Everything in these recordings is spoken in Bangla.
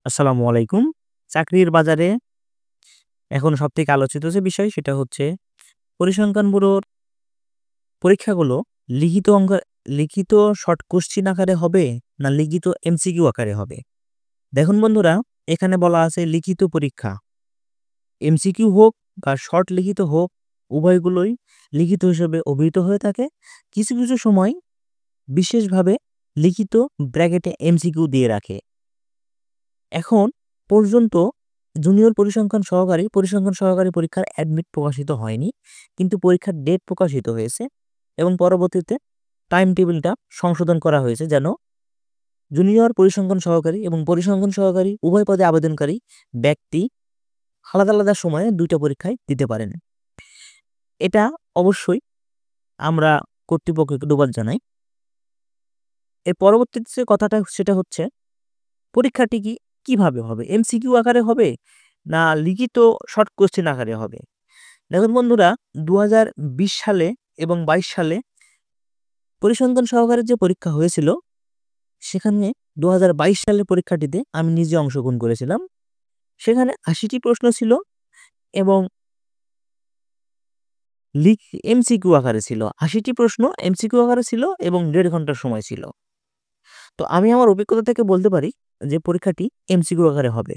আসসালামু আলাইকুম। চাকরির বাজারে এখন সবথেকে আলোচিত যে বিষয় সেটা হচ্ছে পরিসংখ্যান ব্যুরোর পরীক্ষাগুলো লিখিত অঙ্ক লিখিত শর্ট কোশ্চেন আকারে হবে না লিখিত এমসিকিউ আকারে হবে? দেখুন বন্ধুরা, এখানে বলা আছে লিখিত পরীক্ষা। এমসিকিউ হোক বা শর্ট লিখিত হোক, উভয়গুলোই লিখিত হিসেবে অভিহিত হয়ে থাকে। কিছু, কিছু সময় বিশেষভাবে লিখিত ব্র্যাকেটে এমসিকিউ দিয়ে রাখে। এখন পর্যন্ত জুনিয়র পরিসংখ্যান সহকারী পরীক্ষার অ্যাডমিট প্রকাশিত হয়নি, কিন্তু পরীক্ষার ডেট প্রকাশিত হয়েছে এবং পরবর্তীতে টাইম টেবিলটা সংশোধন করা হয়েছে যেন জুনিয়র পরিসংখ্যান সহকারী এবং পরিসংখ্যান সহকারী উভয় পদে আবেদনকারী ব্যক্তি আলাদা আলাদা সময়ে ২টা পরীক্ষায় দিতে পারেন। এটা অবশ্যই আমরা কর্তৃপক্ষকে ধন্যবাদ জানাই। এর পরবর্তীতে যে কথাটা সেটা হচ্ছে পরীক্ষাটি কিভাবে হবে? এমসিকিউ আকারে হবে না লিখিত শর্ট কোশ্চেন আকারে হবে? দেখুন বন্ধুরা, ২০২০ সালে এবং ২২ সালে পরিসংখ্যান সহকারে যে পরীক্ষা হয়েছিল, সেখানে ২০২২ সালের পরীক্ষাটিতে আমি নিজে অংশগ্রহণ করেছিলাম। সেখানে ৮০টি প্রশ্ন ছিল এবং এমসিকিউ আকারে ছিল। ৮০টি প্রশ্ন এমসিকিউ আকারে ছিল এবং ১.৫ ঘন্টার সময় ছিল। তো আমি আমার অভিজ্ঞতা থেকে বলতে পারি যে পরীক্ষাটি এমসিকিউ আকারে হবে।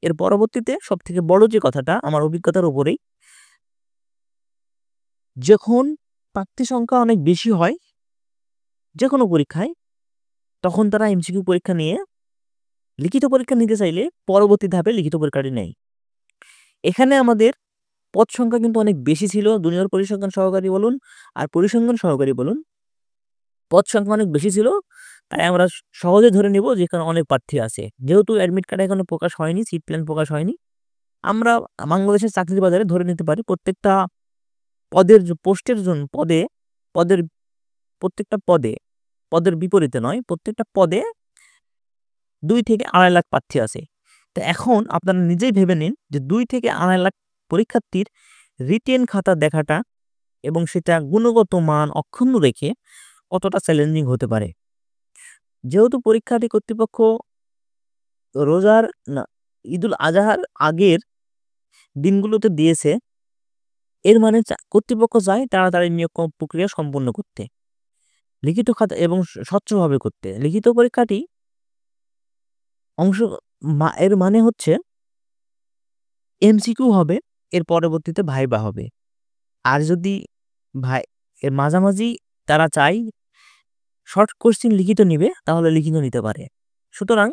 এর পরবর্তীতে সবথেকে বড় যে কথাটা আমার অভিজ্ঞতার উপরেই, যখন প্রার্থী সংখ্যা অনেক বেশি হয় যেকোনো পরীক্ষায়, তখন তারা এমসিকিউ পরীক্ষা নিয়ে লিখিত পরীক্ষা নিতে চাইলে পরবর্তী ধাপে লিখিত পরীক্ষাটি নেয়। এখানে আমাদের পদ সংখ্যা কিন্তু অনেক বেশি ছিল। জুনিয়র পরিসংখ্যান সহকারী বলুন আর পরিসংখ্যান সহকারী বলুন, পদ সংখ্যা অনেক বেশি ছিল। তাই আমরা সহজে ধরে নিব যে এখানে অনেক প্রার্থী আছে। যেহেতু অ্যাডমিট কার্ড এখনো প্রকাশ হয়নি, সিট প্ল্যান প্রকাশ হয়নি, আমরা বাংলাদেশের চাকরির বাজারে ধরে নিতে পারি প্রত্যেকটা পদের পোস্টের জন্য পদের প্রত্যেকটা পদের বিপরীতে নয়, প্রত্যেকটা পদে ২ থেকে ২.৫ লাখ প্রার্থী আছে। তো এখন আপনারা নিজেই ভেবে নিন যে ২ থেকে ২.৫ লাখ পরীক্ষার্থীর রিটেন খাতা দেখাটা এবং সেটা গুণগত মান অক্ষুণ্ণ রেখে কতটা চ্যালেঞ্জিং হতে পারে। যেহেতু পরীক্ষাটি কর্তৃপক্ষ রোজার না ঈদুল আজহার আগের দিনগুলোতে দিয়েছে, এর মানে কর্তৃপক্ষ চায় তাড়াতাড়ি নিয়োগ প্রক্রিয়া সম্পন্ন করতে, লিখিত খাতা এবং স্বচ্ছভাবে করতে। লিখিত পরীক্ষাটি এর মানে হচ্ছে এমসিকিউ হবে, এর পরবর্তীতে ভাইবা হবে। আর যদি ভাই এর মাঝামাঝি তারা চায় শর্ট কোশ্চেন লিখিত নিবে, তাহলে লিখিত নিতে পারে। সুতরাং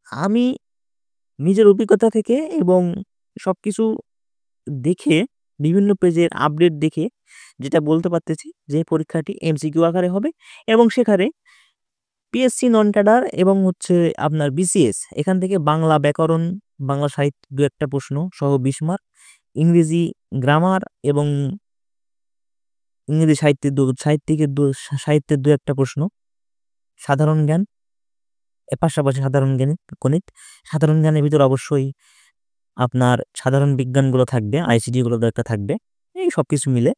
আমি নিজের অভিজ্ঞতা থেকে এবং সবকিছু দেখে বিভিন্ন পেজের আপডেট দেখে যেটা বলতে পারতেছি যে পরীক্ষাটি এমসিকিউ আকারে হবে এবং সেখানে পিএসসি নন ক্যাডার এবং হচ্ছে আপনার বিসিএস এখান থেকে বাংলা ব্যাকরণ, বাংলা সাহিত্য ২-১টা প্রশ্ন সহ ২০ মার্ক, ইংরেজি গ্রামার এবং ইংরেজি সাহিত্যের ২-১টা প্রশ্ন, সাধারণ জ্ঞান, এর পাশাপাশি সাধারণ জ্ঞান, গণিত। সাধারণ জ্ঞানের ভিতর অবশ্যই আপনার সাধারণ বিজ্ঞানগুলো থাকবে, আইসিটি গুলো একটা থাকবে। এই সবকিছু মিলে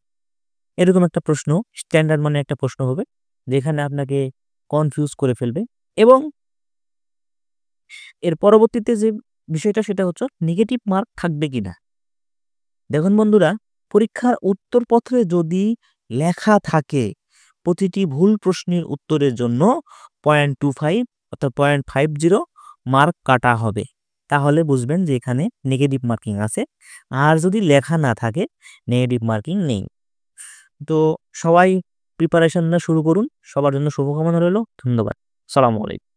এরকম একটা প্রশ্ন, স্ট্যান্ডার্ড মানে একটা প্রশ্ন হবে যেখানে আপনাকে কনফিউজ করে ফেলবে। এবং এর পরবর্তীতে যে বিষয়টা সেটা হচ্ছে নেগেটিভ মার্ক থাকবে কিনা। দেখুন বন্ধুরা, পরীক্ষার উত্তরপত্রে যদি লেখা থাকে প্রতিটি ভুল প্রশ্নের উত্তরের জন্য 0.25 অর্থাৎ 0.50 মার্ক কাটা হবে, তাহলে বুঝবেন যে এখানে নেগেটিভ মার্কিং আছে। আর যদি লেখা না থাকে, নেগেটিভ মার্কিং নেই। তো সবাই প্রিপারেশন নেওয়া শুরু করুন। সবার জন্য শুভকামনা রইল। ধন্যবাদ। সালামু আলাইকুম।